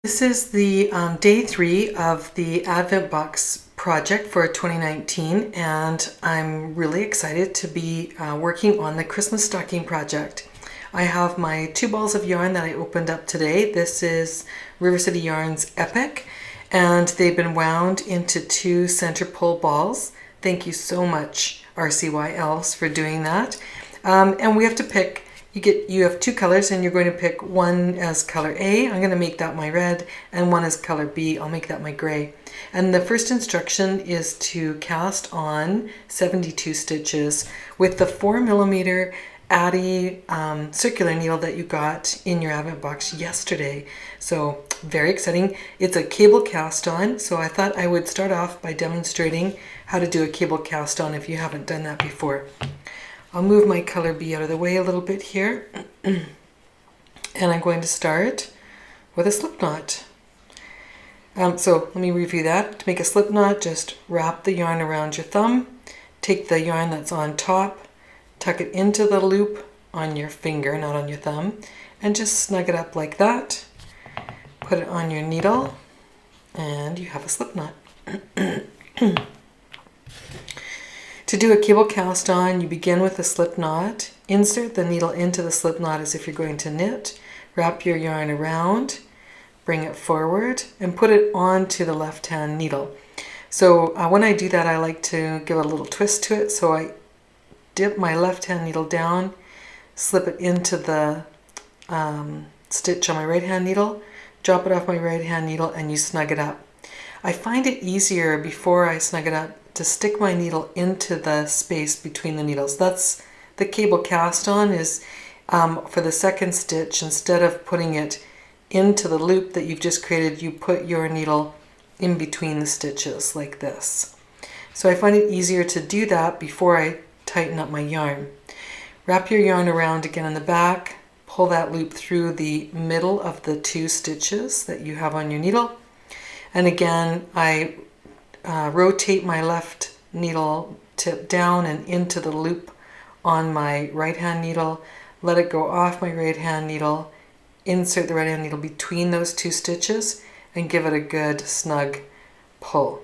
This is the day 3 of the Advent Box project for 2019, and I'm really excited to be working on the Christmas stocking project. I have my 2 balls of yarn that I opened up today. This is River City Yarns Epic, and they've been wound into 2 center pull balls. Thank you so much, RCY Elves, for doing that. And we have to pick. You have 2 colors, and you're going to pick one as color A. I'm going to make that my red, and one as color B. I'll make that my gray. And the first instruction is to cast on 72 stitches with the 4mm Addy circular needle that you got in your Advent box yesterday. So very exciting. It's a cable cast on, so I thought I would start off by demonstrating how to do a cable cast on if you haven't done that before. I'll move my color B out of the way a little bit here, and I'm going to start with a slip knot. So let me review that. To make a slip knot, just wrap the yarn around your thumb, take the yarn that's on top, tuck it into the loop on your finger, not on your thumb, and just snug it up like that. Put it on your needle, and you have a slip knot. To do a cable cast on, you begin with a slip knot, insert the needle into the slip knot as if you're going to knit, wrap your yarn around, bring it forward, and put it onto the left-hand needle. So when I do that, I like to give a little twist to it. So I dip my left-hand needle down, slip it into the stitch on my right-hand needle, drop it off my right-hand needle, and you snug it up. I find it easier before I snug it up to stick my needle into the space between the needles. That's the cable cast on is for the second stitch. Instead of putting it into the loop that you've just created, you put your needle in between the stitches like this. So I find it easier to do that before I tighten up my yarn. Wrap your yarn around again in the back, pull that loop through the middle of the 2 stitches that you have on your needle, and again I rotate my left needle tip down and into the loop on my right hand needle, let it go off my right hand needle, insert the right hand needle between those 2 stitches, and give it a good snug pull.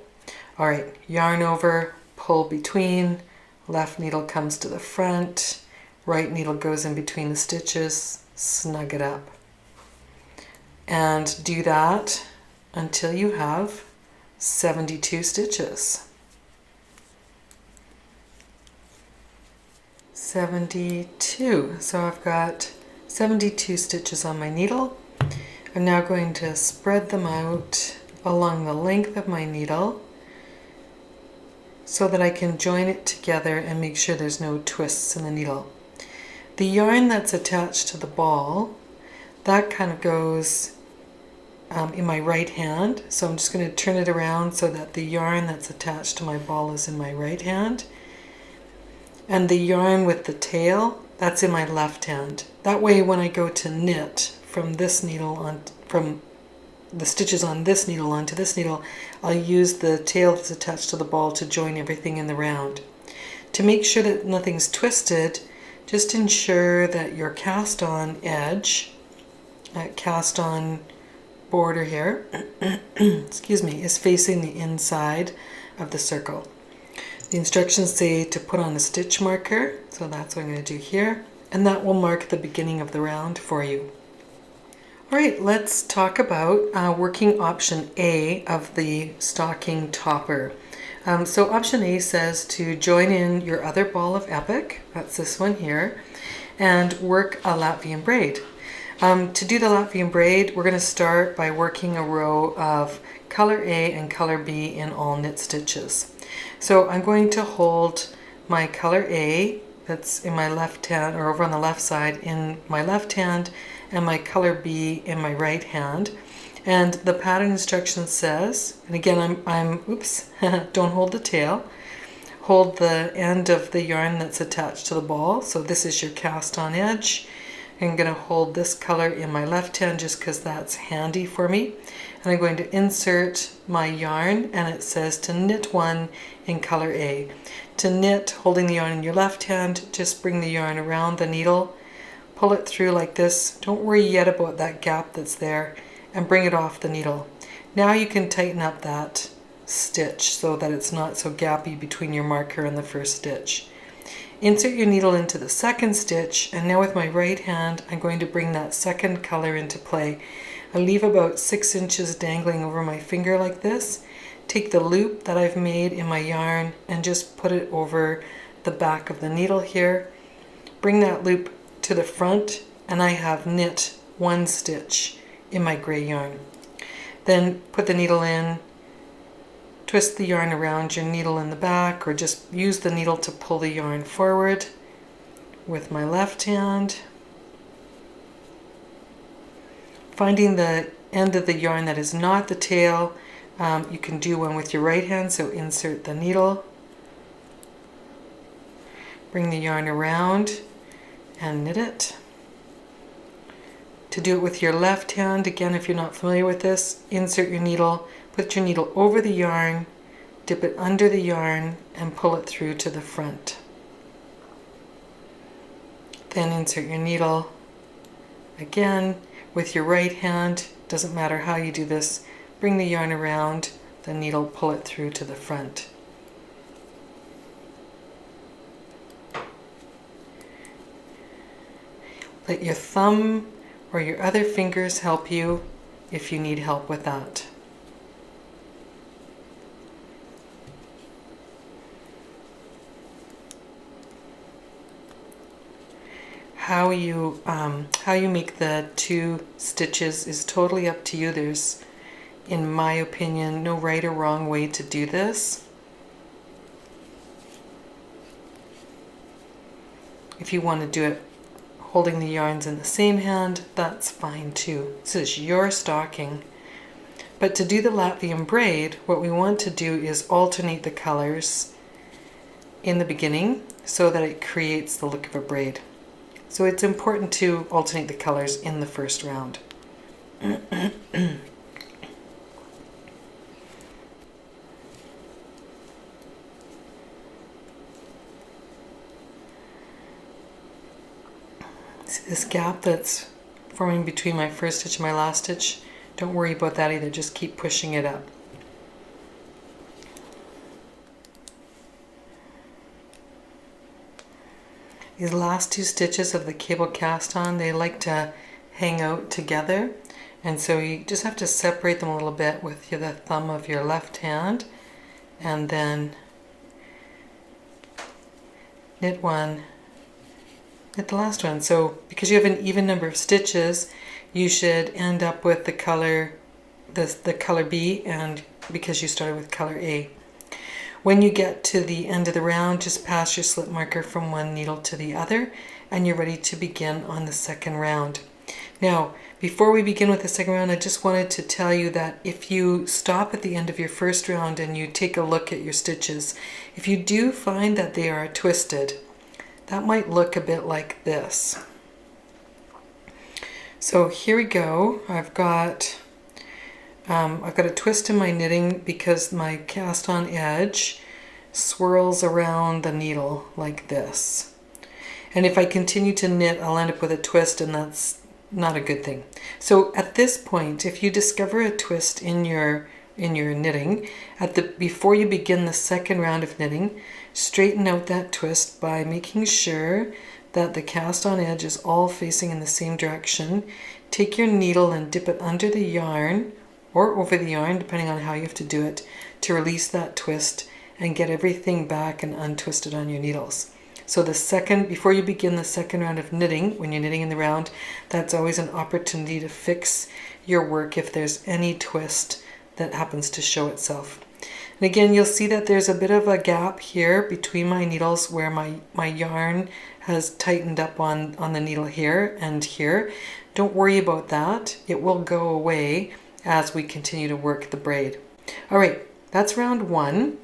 Alright, yarn over, pull between, left needle comes to the front, right needle goes in between the stitches, snug it up. And do that until you have 72 stitches. 72. So I've got 72 stitches on my needle. I'm now going to spread them out along the length of my needle so that I can join it together and make sure there's no twists in the needle. The yarn that's attached to the ball, that kind of goes in my right hand, so I'm just going to turn it around so that the yarn that's attached to my ball is in my right hand, and the yarn with the tail, that's in my left hand. That way when I go to knit from this needle on, from the stitches on this needle onto this needle, I'll use the tail that's attached to the ball to join everything in the round. To make sure that nothing's twisted, just ensure that your cast on edge, cast on border here, excuse me, is facing the inside of the circle. The instructions say to put on a stitch marker, so that's what I'm going to do here, and that will mark the beginning of the round for you. Alright, let's talk about working option A of the stocking topper. So option A says to join in your other ball of Epic, that's this one here, and work a Latvian braid. To do the Latvian braid, we're going to start by working a row of color A and color B in all knit stitches. So I'm going to hold my color A that's in my left hand, or over on the left side, in my left hand, and my color B in my right hand. And the pattern instruction says, and again oops, don't hold the tail, hold the end of the yarn that's attached to the ball. So this is your cast on edge. I'm going to hold this color in my left hand just because that's handy for me. And I'm going to insert my yarn, and it says to knit 1 in color A. To knit, holding the yarn in your left hand, just bring the yarn around the needle, pull it through like this. Don't worry yet about that gap that's there, and bring it off the needle. Now you can tighten up that stitch so that it's not so gappy between your marker and the first stitch. Insert your needle into the second stitch, and now with my right hand I'm going to bring that second color into play. I leave about 6 inches dangling over my finger like this. Take the loop that I've made in my yarn and just put it over the back of the needle here. Bring that loop to the front, and I have knit 1 stitch in my gray yarn. Then put the needle in, twist the yarn around your needle in the back, or just use the needle to pull the yarn forward with my left hand. Finding the end of the yarn that is not the tail, you can do one with your right hand, so insert the needle, bring the yarn around and knit it. To do it with your left hand, again, if you're not familiar with this, insert your needle, put your needle over the yarn, dip it under the yarn, and pull it through to the front. Then insert your needle again with your right hand. Doesn't matter how you do this. Bring the yarn around the needle, pull it through to the front. Let your thumb or your other fingers help you if you need help with that. How you make the 2 stitches is totally up to you. There's, in my opinion, no right or wrong way to do this. If you want to do it holding the yarns in the same hand, that's fine too. This is your stocking. But to do the Latvian braid, what we want to do is alternate the colors in the beginning so that it creates the look of a braid. So it's important to alternate the colors in the first round. See this gap that's forming between my first stitch and my last stitch? Don't worry about that either, just keep pushing it up. These last 2 stitches of the cable cast on, they like to hang out together, and so you just have to separate them a little bit with the thumb of your left hand, and then knit one, knit the last one. So because you have an even number of stitches, you should end up with the color B, and because you started with color A. When you get to the end of the round, just pass your slip marker from one needle to the other, and you're ready to begin on the second round. Now, before we begin with the second round, I just wanted to tell you that if you stop at the end of your first round and you take a look at your stitches, if you do find that they are twisted, that might look a bit like this. So here we go. I've got a twist in my knitting because my cast on edge swirls around the needle like this. And if I continue to knit, I'll end up with a twist, and that's not a good thing. So at this point, if you discover a twist in your knitting, before you begin the second round of knitting, straighten out that twist by making sure that the cast on edge is all facing in the same direction. Take your needle and dip it under the yarn or over the yarn, depending on how you have to do it, to release that twist and get everything back and untwisted on your needles. So before you begin the second round of knitting, when you're knitting in the round, that's always an opportunity to fix your work if there's any twist that happens to show itself. And again, you'll see that there's a bit of a gap here between my needles where my yarn has tightened up on the needle here and here. Don't worry about that. It will go away as we continue to work the braid. All right, that's round 1.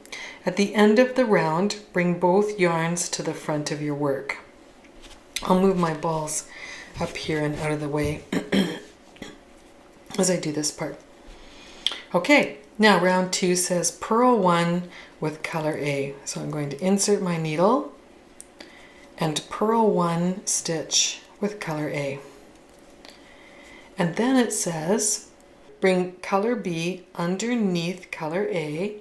At the end of the round, bring both yarns to the front of your work. I'll move my balls up here and out of the way as I do this part. Okay, now round 2 says purl 1 with color A. So I'm going to insert my needle and purl 1 stitch with color A. And then it says Bring color B underneath color A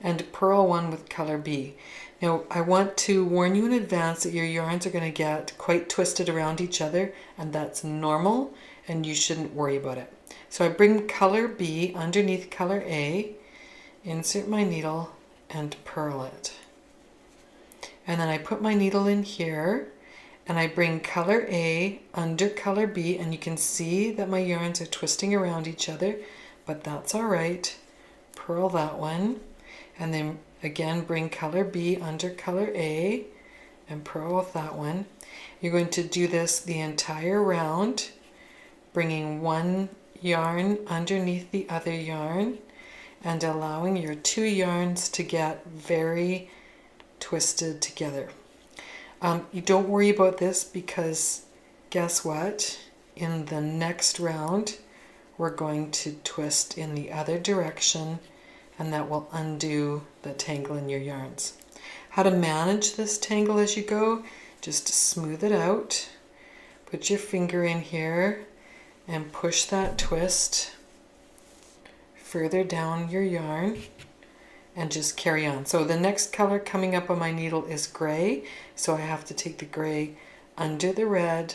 and purl one with color B. Now I want to warn you in advance that your yarns are going to get quite twisted around each other, and that's normal and you shouldn't worry about it. So I bring color B underneath color A, insert my needle and purl it. And then I put my needle in here and I bring color A under color B, and you can see that my yarns are twisting around each other, but that's all right. Purl that one, and then again bring color B under color A and purl with that one. You're going to do this the entire round, bringing one yarn underneath the other yarn and allowing your two yarns to get very twisted together. You don't worry about this because guess what? In the next round, we're going to twist in the other direction, and that will undo the tangle in your yarns. How to manage this tangle as you go? Just smooth it out. Put your finger in here and push that twist further down your yarn and just carry on. So the next color coming up on my needle is gray, so I have to take the gray under the red,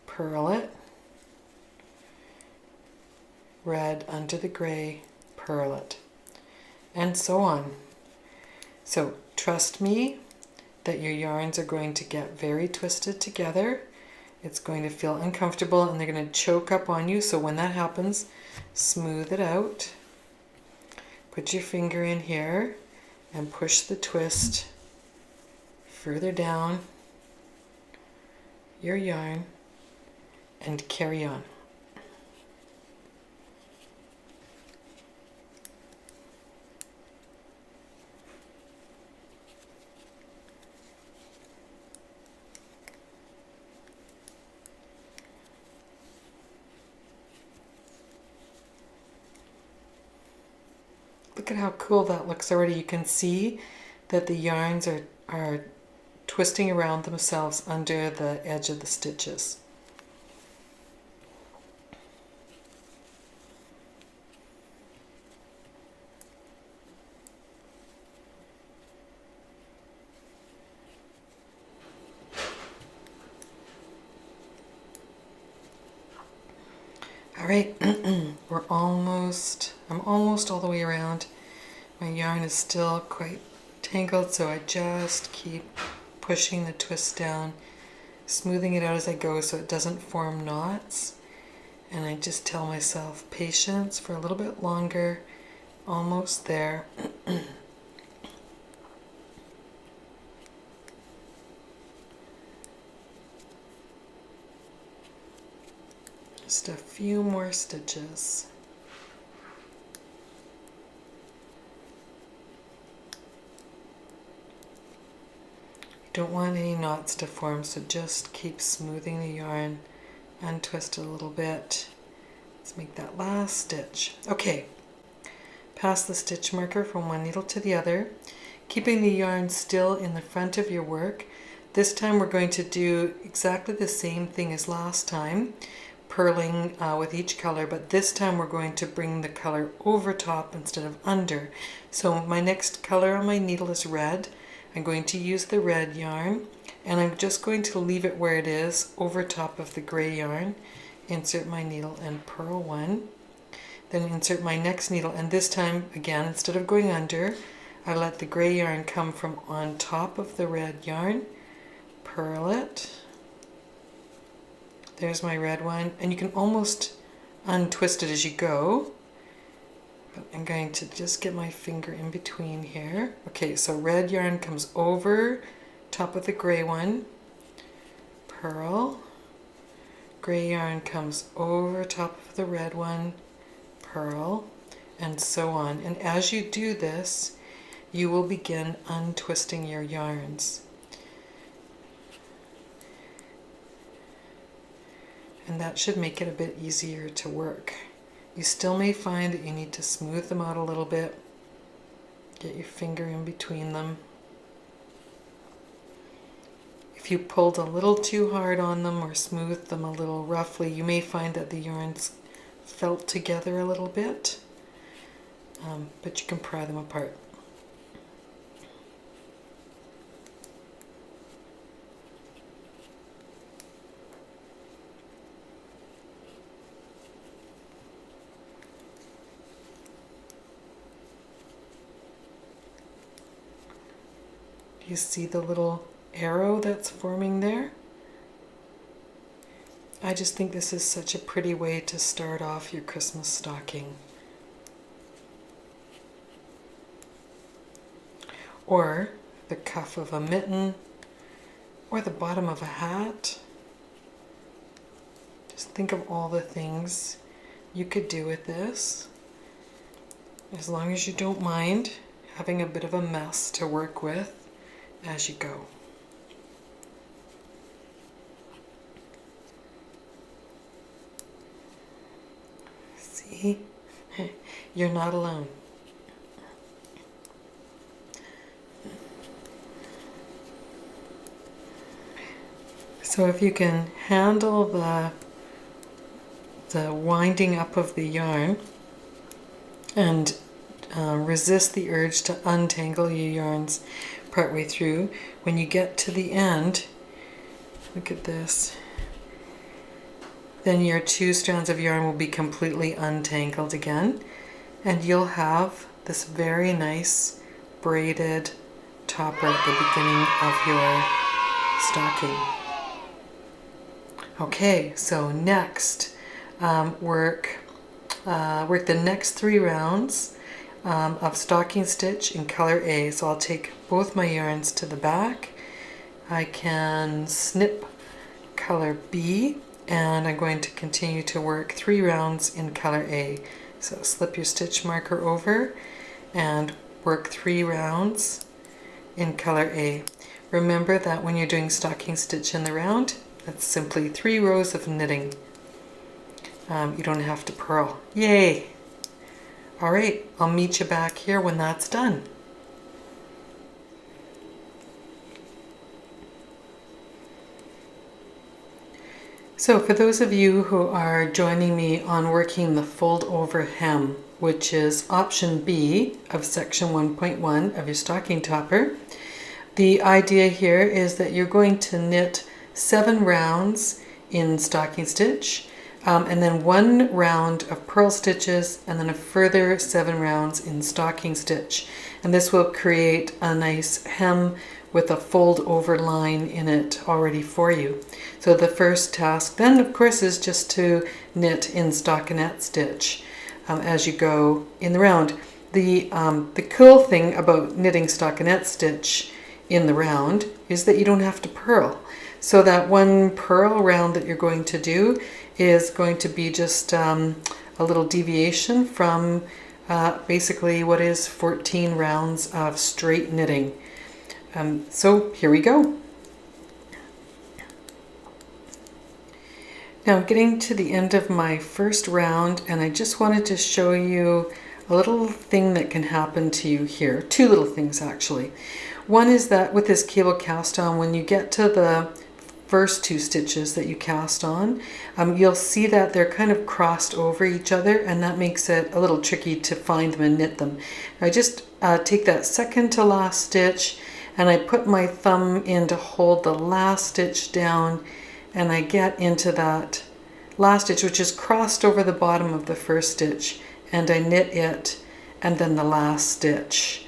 purl it, red under the gray, purl it, and so on. So trust me that your yarns are going to get very twisted together. It's going to feel uncomfortable and they're going to choke up on you. So when that happens, smooth it out. Put your finger in here and push the twist further down your yarn and carry on. Look at how cool that looks already. You can see that the yarns are twisting around themselves under the edge of the stitches. All right, I'm almost all the way around. My yarn is still quite tangled, so I just keep pushing the twist down, smoothing it out as I go so it doesn't form knots. And I just tell myself patience for a little bit longer, almost there. Just a few more stitches. You don't want any knots to form, so just keep smoothing the yarn, untwist it a little bit. Let's make that last stitch. Okay, pass the stitch marker from one needle to the other, keeping the yarn still in the front of your work. This time we're going to do exactly the same thing as last time, purling with each color, but this time we're going to bring the color over top instead of under. So my next color on my needle is red. I'm going to use the red yarn, and I'm just going to leave it where it is over top of the gray yarn. Insert my needle and purl one. Then insert my next needle, and this time again, instead of going under, I let the gray yarn come from on top of the red yarn, purl it. There's my red one, and you can almost untwist it as you go, but I'm going to just get my finger in between here. Okay, so red yarn comes over top of the gray one, purl, gray yarn comes over top of the red one, purl, and so on. And as you do this, you will begin untwisting your yarns. And that should make it a bit easier to work. You still may find that you need to smooth them out a little bit. Get your finger in between them. If If you pulled a little too hard on them or smoothed them a little roughly, you may find that the yarns felt together a little bit, but you can pry them apart. You see the little arrow that's forming there? I just think this is such a pretty way to start off your Christmas stocking. Or the cuff of a mitten, or the bottom of a hat. Just think of all the things you could do with this, as long as you don't mind having a bit of a mess to work with as you go. See? You're not alone. So if you can handle the winding up of the yarn and resist the urge to untangle your yarns partway through, when you get to the end, look at this, then your 2 strands of yarn will be completely untangled again, and you'll have this very nice braided topper at the beginning of your stocking. Okay, so next, work the next 3 rounds of stocking stitch in color A. So I'll take both my yarns to the back. I can snip color B, and I'm going to continue to work 3 rounds in color A. So slip your stitch marker over and work 3 rounds in color A. Remember that when you're doing stocking stitch in the round, it's simply 3 rows of knitting. You don't have to purl. Yay! All right, I'll meet you back here when that's done. So for those of you who are joining me on working the fold over hem, which is option B of section 1.1 of your stocking topper, the idea here is that you're going to knit 7 rounds in stocking stitch, and then 1 round of purl stitches, and then a further 7 rounds in stocking stitch. And this will create a nice hem with a fold over line in it already for you. So the first task then, of course, is just to knit in stockinette stitch as you go in the round. The cool thing about knitting stockinette stitch in the round is that you don't have to purl. So that 1 purl round that you're going to do is going to be just a little deviation from basically what is 14 rounds of straight knitting. So here we go. Now getting to the end of my first round, and I just wanted to show you a little thing that can happen to you here. 2 little things actually. One is that with this cable cast on, when you get to the first 2 stitches that you cast on, you'll see that they're kind of crossed over each other, and that makes it a little tricky to find them and knit them. I just take that second to last stitch, and I put my thumb in to hold the last stitch down, and I get into that last stitch, which is crossed over the bottom of the first stitch, and I knit it, and then the last stitch.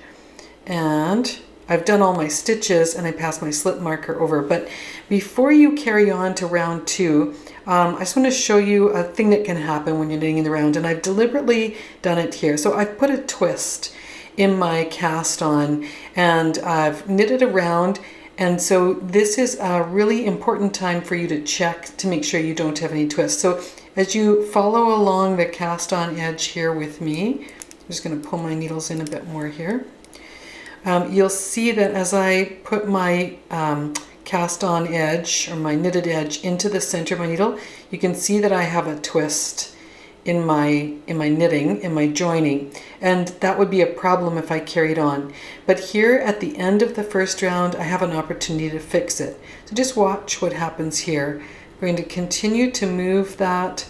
And I've done all my stitches, and I pass my slip marker over. But before you carry on to round 2, I just want to show you a thing that can happen when you're knitting in the round, and I've deliberately done it here. So I've put a twist in my cast on, and I've knitted around, and so this is a really important time for you to check to make sure you don't have any twists. So as you follow along the cast on edge here with me, I'm just going to pull my needles in a bit more here. You'll see that as I put my cast on edge, or my knitted edge, into the center of my needle, you can see that I have a twist in my knitting, in my joining, and that would be a problem if I carried on. But here at the end of the first round, I have an opportunity to fix it. So just watch what happens here. I'm going to continue to move that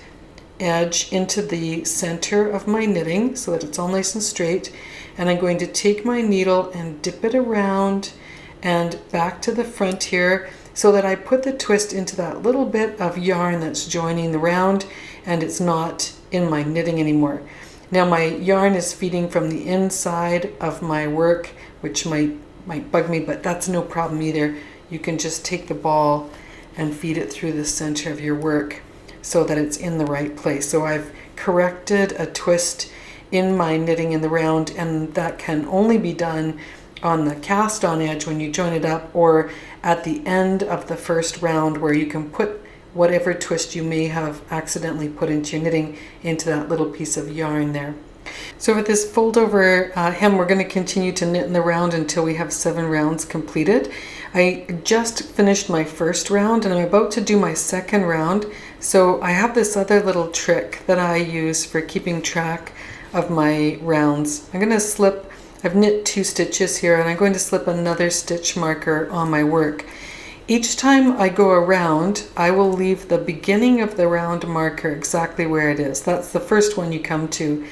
edge into the center of my knitting so that it's all nice and straight, and I'm going to take my needle and dip it around and back to the front here so that I put the twist into that little bit of yarn that's joining the round, and it's not in my knitting anymore. Now my yarn is feeding from the inside of my work, which might bug me, but that's no problem either. You can just take the ball and feed it through the center of your work so that it's in the right place. So I've corrected a twist in my knitting in the round, and that can only be done on the cast on edge when you join it up, or at the end of the first round where you can put whatever twist you may have accidentally put into your knitting into that little piece of yarn there. So with this fold over hem, we're going to continue to knit in the round until we have 7 rounds completed. I just finished my first round and I'm about to do my second round. So I have this other little trick that I use for keeping track of my rounds. I'm going to slip, I've knit 2 stitches here, and I'm going to slip another stitch marker on my work. Each time I go around, I will leave the beginning of the round marker exactly where it is. That's the first one you come to.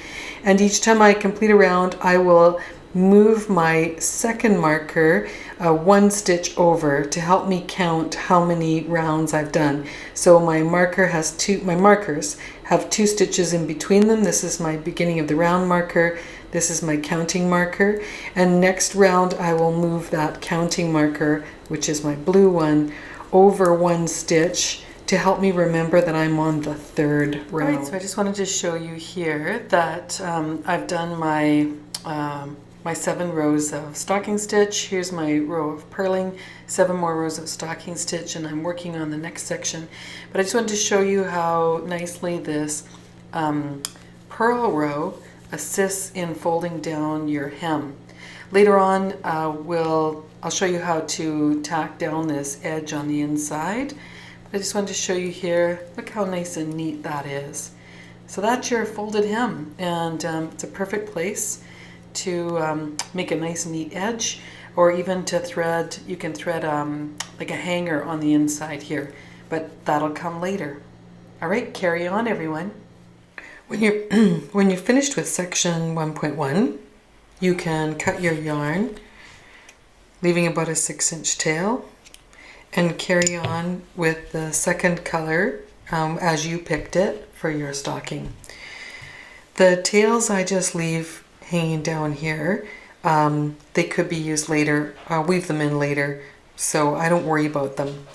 And each time I complete a round, I will move my second marker 1 stitch over to help me count how many rounds I've done. So my markers have 2 stitches in between them. This is my beginning of the round marker. This is my counting marker, and next round I will move that counting marker, which is my blue one, over 1 stitch to help me remember that I'm on the 3rd round. Right, so I just wanted to show you here that I've done my 7 rows of stocking stitch. Here's my row of purling, 7 more rows of stocking stitch, and I'm working on the next section. But I just wanted to show you how nicely this purl row assists in folding down your hem. Later on, I'll show you how to tack down this edge on the inside. But I just wanted to show you here, look how nice and neat that is. So that's your folded hem, and it's a perfect place to make a nice neat edge, or even to thread. You can thread like a hanger on the inside here, but that'll come later. All right, carry on everyone. When you're finished with section 1.1, you can cut your yarn, leaving about a 6-inch tail, and carry on with the second color as you picked it for your stocking. The tails I just leave hanging down here. They could be used later. I'll weave them in later, so I don't worry about them.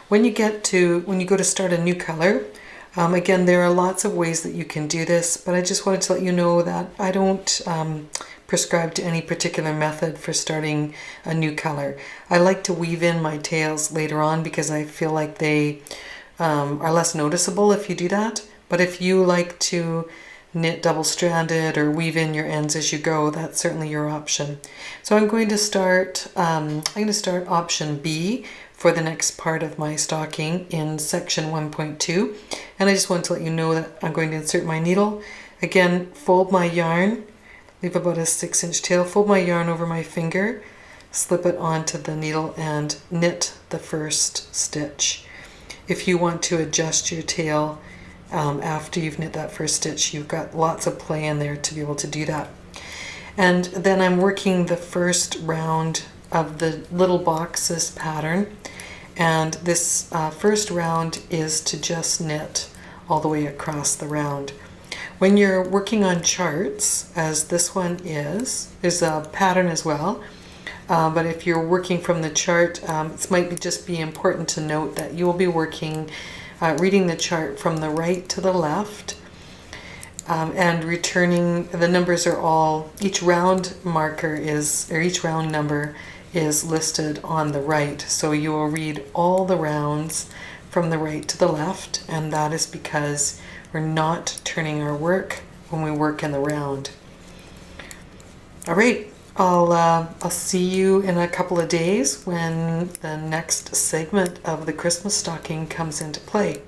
When you go to start a new color, again, there are lots of ways that you can do this, but I just wanted to let you know that I don't prescribe to any particular method for starting a new color. I like to weave in my tails later on because I feel like they are less noticeable if you do that. But if you like to knit double-stranded or weave in your ends as you go, that's certainly your option. So I'm going to start option B for the next part of my stocking in section 1.2, and I just want to let you know that I'm going to insert my needle. Again, fold my yarn, leave about a 6-inch tail, fold my yarn over my finger, slip it onto the needle and knit the first stitch. If you want to adjust your tail after you've knit that first stitch, you've got lots of play in there to be able to do that. And then I'm working the first round of the little boxes pattern, and this first round is to just knit all the way across the round. When you're working on charts, as this one is, there's a pattern as well, but if you're working from the chart, it might just be important to note that you will be working reading the chart from the right to the left, and returning. The numbers are all, each round marker is, or each round number is listed on the right, so you will read all the rounds from the right to the left, and that is because we're not turning our work when we work in the round. All right, I'll see you in a couple of days when the next segment of the Christmas stocking comes into play.